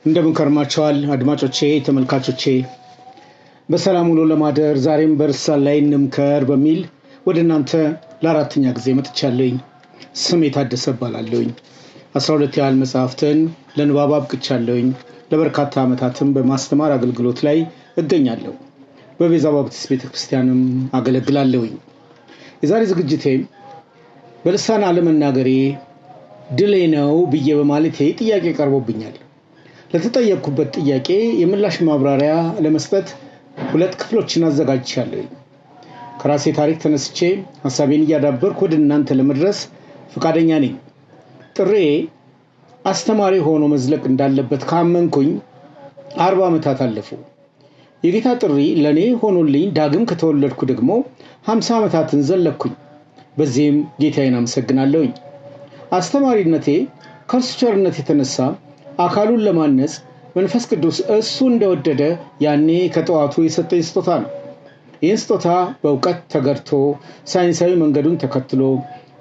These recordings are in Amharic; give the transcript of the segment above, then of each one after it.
እንደምን ከርማችኋል አድማጮቼ ተመልካቾቼ። በሰላም ውሎ ለማደር ዛሬም በርዕስ ላይ እንምከር በሚል ወደ እናንተ ለአራተኛ ጊዜ መጥቻለሁኝ። ስሜ ታደሰ እባላለሁኝ። 12 ያህል መጽሐፍትን ለንባብ አብቅቻለሁኝ። ለበርካታ ዓመታትም በማስተማር አገልግሎት ላይ እገኛለሁ። በቤዛ ባፕቲስት ቤተክርስቲያንም አገለግላለሁኝ። የዛሬ ዝግጅቴ በልሳን አለመናገሬ ድሌ ነው ብዬ በማለቴ ጥያቄ ቀርቦብኛል። ለተጠየቅኩበት ጥያቄ የምላሽ ማብራሪያ ለመስጠት 2 ክፍሎችን አዘጋጅቻለሁ። ከራሴ ታሪክ ተነስቼ ሐሳቤን እያዳበርኩ ወደ እናንተ ለመድረስ ፈቃደኛ ነኝ። ጥሬ አስተማሪ ሆኖ መዝለቅ እንዳለበት ካመንኩኝ 40 ዓመታት አለፉ። የጌታ ጥሪ ለኔ ሆኖልኝ ዳግም ከተወለድኩ ደግሞ 50 ዓመታትን ዘለኩኝ። በዚህም ጌታዬን አመሰግናለሁኝ። አስተማሪነቴ ከእርሱ ቸርነት የተነሳ አካሉን ለማነጽ መንፈስ ቅዱስ እሱ እንደወደደ ያኔ ከጠዋቱ የሰጠኝ ስጦታ ነው። ይህን ስጦታ በእውቀት ተገርቶ ሳይንሳዊ መንገዱን ተከትሎ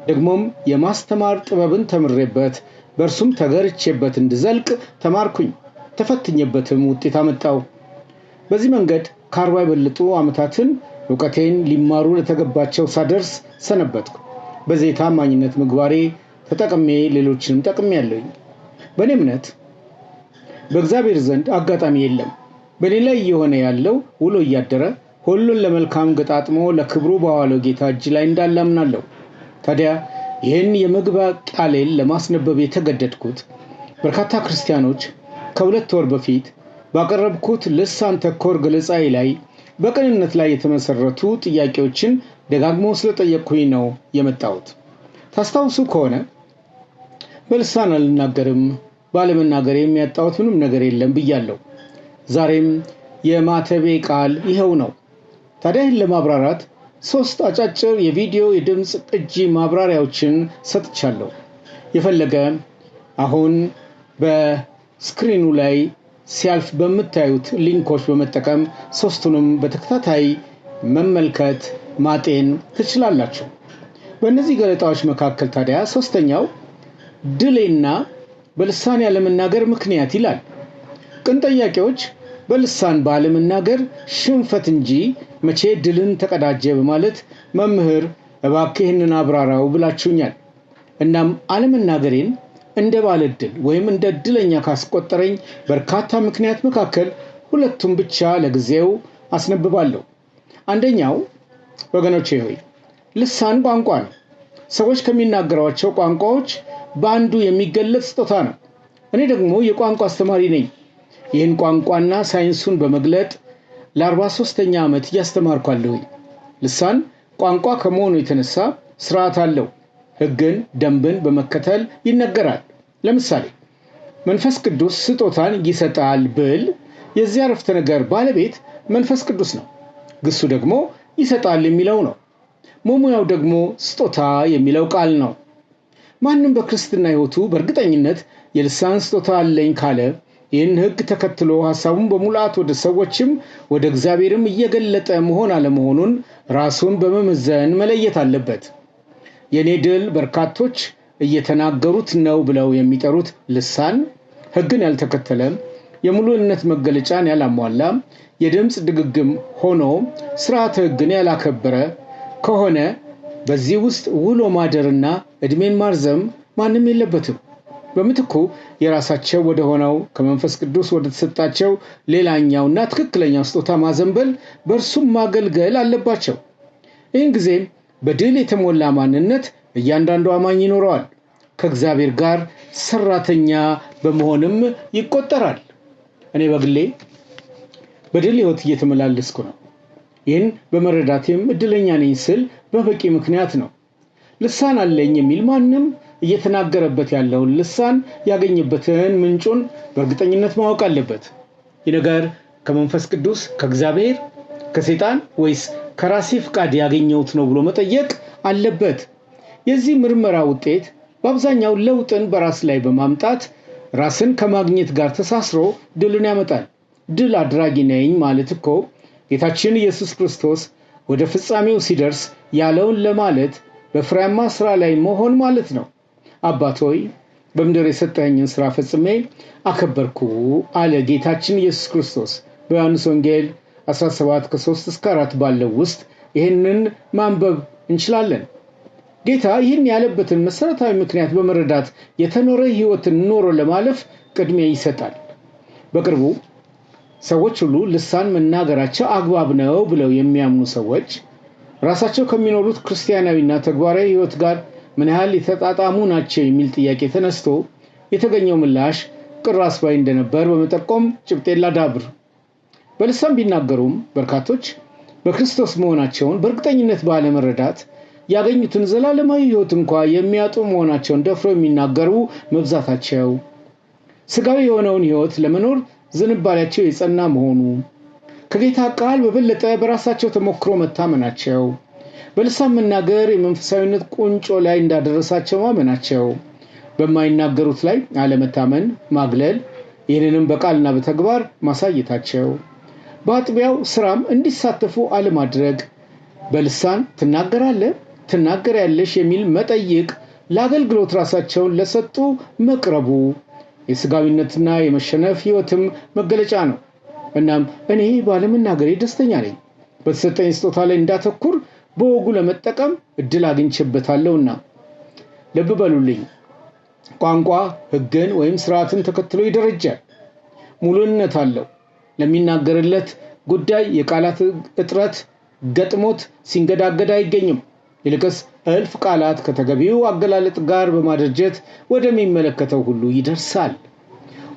ደግሞም የማስተማር ጥበብን ተምሬበት በእርሱም ተገርቼበት እንድዘልቅ ተማርኩኝ። ተፈትኜበትም ውጤት አመጣው። በዚህ መንገድ ከ40 የበለጡ ዓመታትን እውቀቴን ሊማሩ ለተገባቸው ሳደርስ ሰነበትኩ። በዚህ ታማኝነት ምግባሬ ተጠቅሜ ሌሎችንም ጠቅሜያለሁኝ። በእኔ እምነት በእግዚአብሔር ዘንድ አጋጣሚ የለም። በእኔ ላይ እየሆነ ያለው ውሎ እያደረ ሁሉን ለመልካም ገጣጥሞ ለክብሩ ባዋለው ጌታ እጅ ላይ እንዳላምናለሁ። ታዲያ ይህን የመግቢያ ቃሌን ለማስነበብ የተገደድኩት በርካታ ክርስቲያኖች ከ2 ወር በፊት ባቀረብኩት ልሳን ተኮር ገለጻዬ ላይ በቅንነት ላይ የተመሰረቱ ጥያቄዎችን ደጋግሞ ስለጠየቅኩኝ ነው የመጣሁት። ታስታውሱ ከሆነ በልሳን አልናገርም፣ ባለመናገር የሚያጣሁት ምንም ነገር የለም ብያለሁ። ዛሬም የማተቤ ቃል ይኸው ነው። ታዲያ ይህን ለማብራራት 3 አጫጭር የቪዲዮ የድምፅ ቅጂ ማብራሪያዎችን ሰጥቻለሁ። የፈለገ አሁን በስክሪኑ ላይ ሲያልፍ በምታዩት ሊንኮች በመጠቀም 3ቱንም በተከታታይ መመልከት ማጤን ትችላላችሁ። በእነዚህ ገለጣዎች መካከል ታዲያ 3ኛው ድሌና በልሳን ያለመናገር ምክንያት ይላል። ቅን ጠያቂዎች በልሳን ባለመናገር ሽንፈት እንጂ መቼ ድልን ተቀዳጀ በማለት መምህር እባክህ ይህንን አብራራው ብላችሁኛል። እናም አለመናገሬን እንደ ባለ ዕድል ወይም እንደ ዕድለኛ ካስቆጠረኝ በርካታ ምክንያት መካከል 2ቱን ብቻ ለጊዜው አስነብባለሁ። አንደኛው ወገኖቼ ሆይ ልሳን ቋንቋ ነው። ሰዎች ከሚናገሯቸው ቋንቋዎች በአንዱ የሚገለጽ ስጦታ ነው። እኔ ደግሞ የቋንቋ አስተማሪ ነኝ። ይህን ቋንቋና ሳይንሱን በመግለጥ ለ43ኛ ዓመት እያስተማርኳለሁኝ። ልሳን ቋንቋ ከመሆኑ የተነሳ ስርዓት አለው። ሕግን፣ ደንብን በመከተል ይነገራል። ለምሳሌ መንፈስ ቅዱስ ስጦታን ይሰጣል ብል የዚህ አረፍተ ነገር ባለቤት መንፈስ ቅዱስ ነው። ግሱ ደግሞ ይሰጣል የሚለው ነው። መሙያው ደግሞ ስጦታ የሚለው ቃል ነው። ማንም በክርስትና ሕይወቱ በእርግጠኝነት የልሳን ስጦታ አለኝ ካለ ይህን ሕግ ተከትሎ ሐሳቡን በሙላት ወደ ሰዎችም ወደ እግዚአብሔርም እየገለጠ መሆን አለመሆኑን ራሱን በመመዘን መለየት አለበት። የኔ ድል በርካቶች እየተናገሩት ነው ብለው የሚጠሩት ልሳን ሕግን ያልተከተለ፣ የሙሉነት መገለጫን ያላሟላ፣ የድምፅ ድግግም ሆኖ ስርዓተ ሕግን ያላከበረ ከሆነ በዚህ ውስጥ ውሎ ማደርና ዕድሜን ማርዘም ማንም የለበትም። በምትኩ የራሳቸው ወደ ሆነው ከመንፈስ ቅዱስ ወደ ተሰጣቸው ሌላኛውና ትክክለኛው ስጦታ ማዘንበል በእርሱም ማገልገል አለባቸው። ይህን ጊዜ በድል የተሞላ ማንነት እያንዳንዱ አማኝ ይኖረዋል። ከእግዚአብሔር ጋር ሰራተኛ በመሆንም ይቆጠራል። እኔ በግሌ በድል ሕይወት እየተመላለስኩ ነው። ይህን በመረዳቴም ዕድለኛ ነኝ ስል በበቂ ምክንያት ነው። ልሳን አለኝ የሚል ማንም እየተናገረበት ያለውን ልሳን ያገኘበትን ምንጩን በእርግጠኝነት ማወቅ አለበት። ይህ ነገር ከመንፈስ ቅዱስ፣ ከእግዚአብሔር፣ ከሰይጣን ወይስ ከራሴ ፍቃድ ያገኘሁት ነው ብሎ መጠየቅ አለበት። የዚህ ምርመራ ውጤት በአብዛኛው ለውጥን በራስ ላይ በማምጣት ራስን ከማግኘት ጋር ተሳስሮ ድልን ያመጣል። ድል አድራጊ ነኝ ማለት እኮ ጌታችን ኢየሱስ ክርስቶስ ወደ ፍጻሜው ሲደርስ ያለውን ለማለት በፍሬያማ ሥራ ላይ መሆን ማለት ነው። አባት ሆይ በምድር የሰጠኸኝን ሥራ ፈጽሜ አከበርኩ አለ ጌታችን ኢየሱስ ክርስቶስ። በዮሐንስ ወንጌል 17 ከ3-4 ባለው ውስጥ ይህንን ማንበብ እንችላለን። ጌታ ይህን ያለበትን መሰረታዊ ምክንያት በመረዳት የተኖረ ሕይወትን ኖሮ ለማለፍ ቅድሚያ ይሰጣል። በቅርቡ ሰዎች ሁሉ ልሳን መናገራቸው አግባብ ነው ብለው የሚያምኑ ሰዎች ራሳቸው ከሚኖሩት ክርስቲያናዊና ተግባራዊ ሕይወት ጋር ምን ያህል የተጣጣሙ ናቸው የሚል ጥያቄ ተነስቶ የተገኘው ምላሽ ቅር አስባይ እንደነበር በመጠቆም ጭብጤን ላዳብር። በልሳን ቢናገሩም በርካቶች በክርስቶስ መሆናቸውን በእርግጠኝነት ባለመረዳት ያገኙትን ዘላለማዊ ሕይወት እንኳ የሚያጡ መሆናቸውን ደፍረው የሚናገሩ መብዛታቸው፣ ስጋዊ የሆነውን ሕይወት ለመኖር ዝንባሌያቸው የጸና መሆኑ፣ ከጌታ ቃል በበለጠ በራሳቸው ተሞክሮ መታመናቸው፣ በልሳን መናገር የመንፈሳዊነት ቁንጮ ላይ እንዳደረሳቸው ማመናቸው፣ በማይናገሩት ላይ አለመታመን፣ ማግለል፣ ይህንንም በቃልና በተግባር ማሳየታቸው፣ በአጥቢያው ስራም እንዲሳተፉ አለማድረግ፣ በልሳን ትናገሪያለሽ የሚል መጠይቅ ለአገልግሎት ራሳቸውን ለሰጡ መቅረቡ የስጋዊነትና የመሸነፍ ሕይወትም መገለጫ ነው። እናም እኔ ባለመናገሬ ደስተኛ ነኝ፣ በተሰጠኝ ስጦታ ላይ እንዳተኩር በወጉ ለመጠቀም እድል አግኝቼበታለሁና። ልብ በሉልኝ፣ ቋንቋ ሕግን ወይም ስርዓትን ተከትሎ ይደረጃል፣ ሙሉነት አለው። ለሚናገርለት ጉዳይ የቃላት እጥረት ገጥሞት ሲንገዳገድ አይገኝም። ይልቅስ እልፍ ቃላት ከተገቢው አገላለጥ ጋር በማደራጀት ወደሚመለከተው ሁሉ ይደርሳል።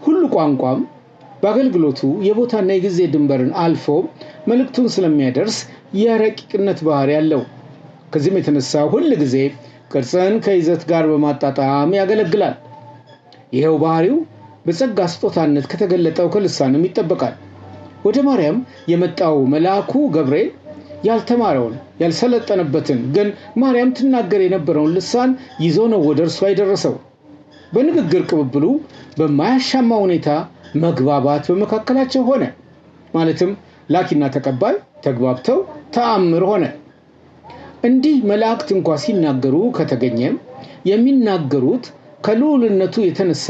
ሁሉ ቋንቋም በአገልግሎቱ የቦታና የጊዜ ድንበርን አልፎ መልእክቱን ስለሚያደርስ የረቂቅነት ባህሪ ያለው። ከዚህም የተነሳ ሁል ጊዜ ቅርጽን ከይዘት ጋር በማጣጣም ያገለግላል። ይኸው ባህሪው በጸጋ ስጦታነት ከተገለጠው ከልሳንም ይጠበቃል። ወደ ማርያም የመጣው መልአኩ ገብርኤል ያልተማረውን ያልሰለጠነበትን ግን ማርያም ትናገር የነበረውን ልሳን ይዞ ነው ወደ እርሷ የደረሰው። በንግግር ቅብብሉ በማያሻማ ሁኔታ መግባባት በመካከላቸው ሆነ። ማለትም ላኪና ተቀባይ ተግባብተው ተአምር ሆነ። እንዲህ መላእክት እንኳ ሲናገሩ ከተገኘ የሚናገሩት ከልዑልነቱ የተነሳ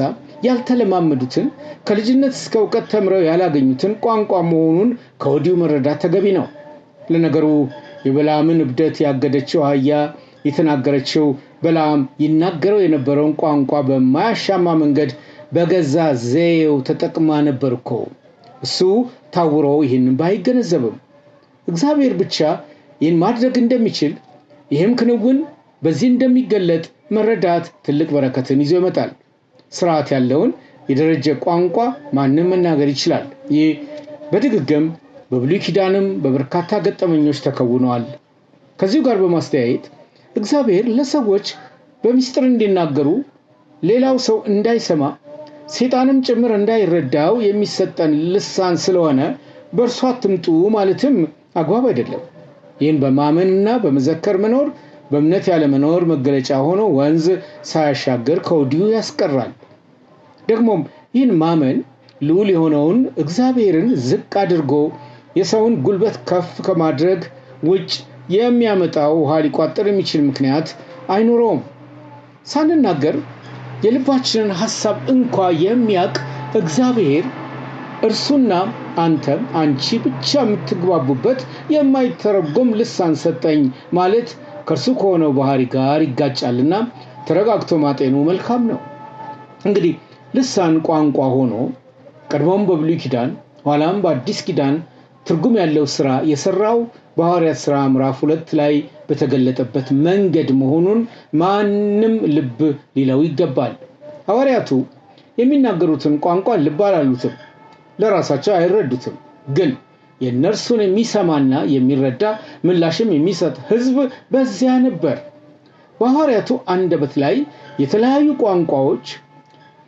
ያልተለማመዱትን ከልጅነት እስከ እውቀት ተምረው ያላገኙትን ቋንቋ መሆኑን ከወዲሁ መረዳት ተገቢ ነው። ለነገሩ የበላምን እብደት ያገደችው አህያ የተናገረችው በላም ይናገረው የነበረውን ቋንቋ በማያሻማ መንገድ በገዛ ዘዬው ተጠቅማ ነበር እኮ። እሱ ታውሮ ይህንን ባይገነዘብም እግዚአብሔር ብቻ ይህን ማድረግ እንደሚችል፣ ይህም ክንውን በዚህ እንደሚገለጥ መረዳት ትልቅ በረከትን ይዞ ይመጣል። ስርዓት ያለውን የደረጀ ቋንቋ ማንም መናገር ይችላል። ይህ በድግግም በብሉይ ኪዳንም በበርካታ ገጠመኞች ተከውነዋል። ከዚሁ ጋር በማስተያየት እግዚአብሔር ለሰዎች በሚስጥር እንዲናገሩ ሌላው ሰው እንዳይሰማ ሰይጣንም ጭምር እንዳይረዳው የሚሰጠን ልሳን ስለሆነ በእርሷ አትምጡ ማለትም አግባብ አይደለም። ይህን በማመንና በመዘከር መኖር በእምነት ያለ መኖር መገለጫ ሆኖ ወንዝ ሳያሻገር ከወዲሁ ያስቀራል። ደግሞም ይህን ማመን ልዑል የሆነውን እግዚአብሔርን ዝቅ አድርጎ የሰውን ጉልበት ከፍ ከማድረግ ውጭ የሚያመጣው ውሃ ሊቋጠር የሚችል ምክንያት አይኖረውም። ሳንናገር የልባችንን ሐሳብ እንኳ የሚያውቅ እግዚአብሔር እርሱና አንተም አንቺ ብቻ የምትግባቡበት የማይተረጎም ልሳን ሰጠኝ ማለት ከእርሱ ከሆነው ባህሪ ጋር ይጋጫልና ተረጋግቶ ማጤኑ መልካም ነው። እንግዲህ ልሳን ቋንቋ ሆኖ ቀድሞም በብሉይ ኪዳን ኋላም በአዲስ ኪዳን ትርጉም ያለው ሥራ የሰራው በሐዋርያት ሥራ ምዕራፍ 2 ላይ በተገለጠበት መንገድ መሆኑን ማንም ልብ ሊለው ይገባል። ሐዋርያቱ የሚናገሩትን ቋንቋ ልብ አላሉትም፣ ለራሳቸው አይረዱትም። ግን የእነርሱን የሚሰማና የሚረዳ ምላሽም የሚሰጥ ሕዝብ በዚያ ነበር። በሐዋርያቱ አንደበት ላይ የተለያዩ ቋንቋዎች፣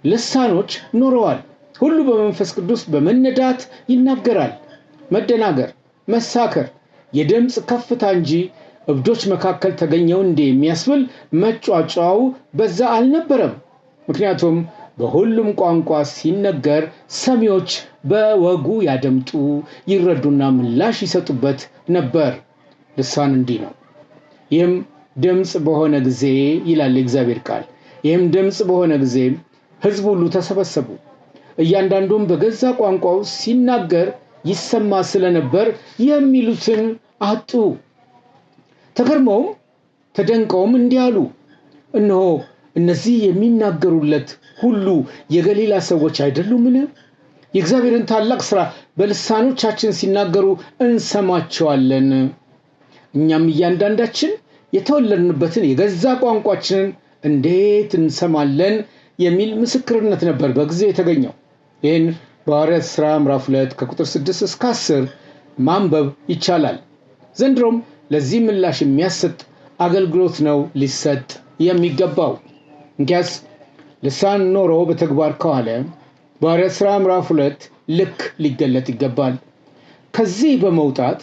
ልሳኖች ኖረዋል። ሁሉ በመንፈስ ቅዱስ በመነዳት ይናገራል። መደናገር፣ መሳከር፣ የድምፅ ከፍታ እንጂ እብዶች መካከል ተገኘው እንደ የሚያስብል መጫጫው በዛ አልነበረም። ምክንያቱም በሁሉም ቋንቋ ሲነገር ሰሚዎች በወጉ ያደምጡ፣ ይረዱና ምላሽ ይሰጡበት ነበር። ልሳን እንዲህ ነው። ይህም ድምፅ በሆነ ጊዜ ይላል የእግዚአብሔር ቃል። ይህም ድምፅ በሆነ ጊዜ ሕዝብ ሁሉ ተሰበሰቡ። እያንዳንዱም በገዛ ቋንቋው ሲናገር ይሰማ ስለነበር የሚሉትን አጡ። ተገርመውም ተደንቀውም እንዲህ አሉ፣ እነሆ እነዚህ የሚናገሩለት ሁሉ የገሊላ ሰዎች አይደሉምን? የእግዚአብሔርን ታላቅ ሥራ በልሳኖቻችን ሲናገሩ እንሰማቸዋለን። እኛም እያንዳንዳችን የተወለድንበትን የገዛ ቋንቋችንን እንዴት እንሰማለን የሚል ምስክርነት ነበር በጊዜው የተገኘው። ይህን በሐዋርያት ሥራ ምዕራፍ 2 ከቁጥር 6 እስከ 10 ማንበብ ይቻላል። ዘንድሮም ለዚህ ምላሽ የሚያሰጥ አገልግሎት ነው ሊሰጥ የሚገባው። እንኪያስ ልሳን ኖሮ በተግባር ከዋለ በሐዋርያት ሥራ ምዕራፍ 2 ልክ ሊገለጥ ይገባል። ከዚህ በመውጣት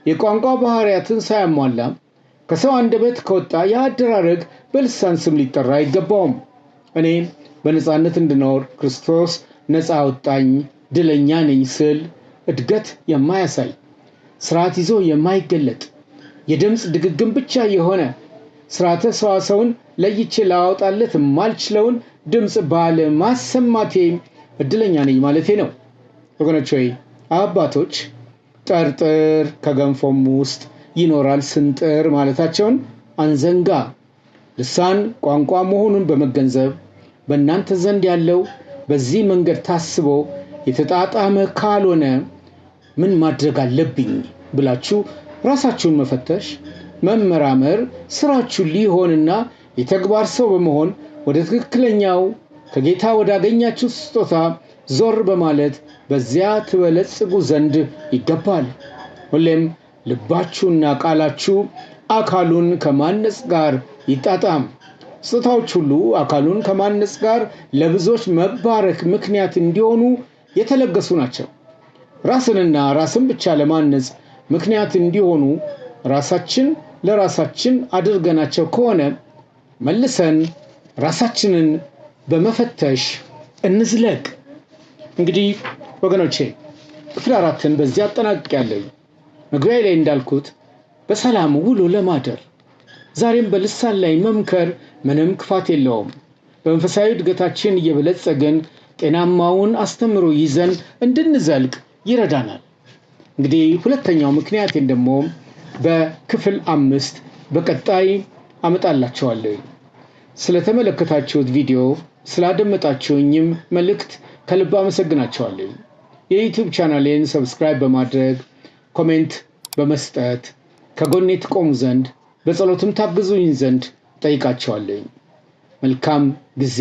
የቋንቋ ባህሪያትን ሳያሟላ ከሰው አንደበት ከወጣ የአደራረግ በልሳን ስም ሊጠራ አይገባውም። እኔ በነፃነት እንድኖር ክርስቶስ ነፃ አወጣኝ ድለኛ ነኝ ስል እድገት የማያሳይ ስርዓት ይዞ የማይገለጥ የድምፅ ድግግም ብቻ የሆነ ስርዓተ ሰዋሰውን ለይቼ ላወጣለት የማልችለውን ድምፅ ባለ ማሰማቴ እድለኛ ነኝ ማለቴ ነው። ወገኖች ሆይ አባቶች ጠርጥር ከገንፎም ውስጥ ይኖራል ስንጥር ማለታቸውን አንዘንጋ። ልሳን ቋንቋ መሆኑን በመገንዘብ በእናንተ ዘንድ ያለው በዚህ መንገድ ታስቦ የተጣጣመ ካልሆነ ምን ማድረግ አለብኝ ብላችሁ ራሳችሁን መፈተሽ መመራመር ስራችሁ ሊሆንና የተግባር ሰው በመሆን ወደ ትክክለኛው ከጌታ ወዳገኛችሁ ስጦታ ዞር በማለት በዚያ ትበለጽጉ ዘንድ ይገባል። ሁሌም ልባችሁና ቃላችሁ አካሉን ከማነጽ ጋር ይጣጣም። ስጦታዎች ሁሉ አካሉን ከማነጽ ጋር ለብዙዎች መባረክ ምክንያት እንዲሆኑ የተለገሱ ናቸው። ራስንና ራስን ብቻ ለማነጽ ምክንያት እንዲሆኑ ራሳችን ለራሳችን አድርገናቸው ከሆነ መልሰን ራሳችንን በመፈተሽ እንዝለቅ። እንግዲህ ወገኖቼ ክፍል 4ን በዚህ አጠናቅቄያለሁ። መግቢያ ላይ እንዳልኩት በሰላም ውሎ ለማደር ዛሬም በልሳን ላይ መምከር ምንም ክፋት የለውም። በመንፈሳዊ እድገታችን እየበለጸግን ጤናማውን አስተምሮ ይዘን እንድንዘልቅ ይረዳናል። እንግዲህ ሁለተኛው ምክንያቴን ደግሞ በክፍል 5 በቀጣይ አመጣላችኋለሁ። ስለተመለከታችሁት ቪዲዮ ስላደመጣችሁኝም መልእክት ከልብ አመሰግናችኋለሁ። የዩቲዩብ ቻናሌን ሰብስክራይብ በማድረግ ኮሜንት በመስጠት ከጎኔ ትቆሙ ዘንድ በጸሎትም ታግዙኝ ዘንድ ጠይቃችኋለሁ። መልካም ጊዜ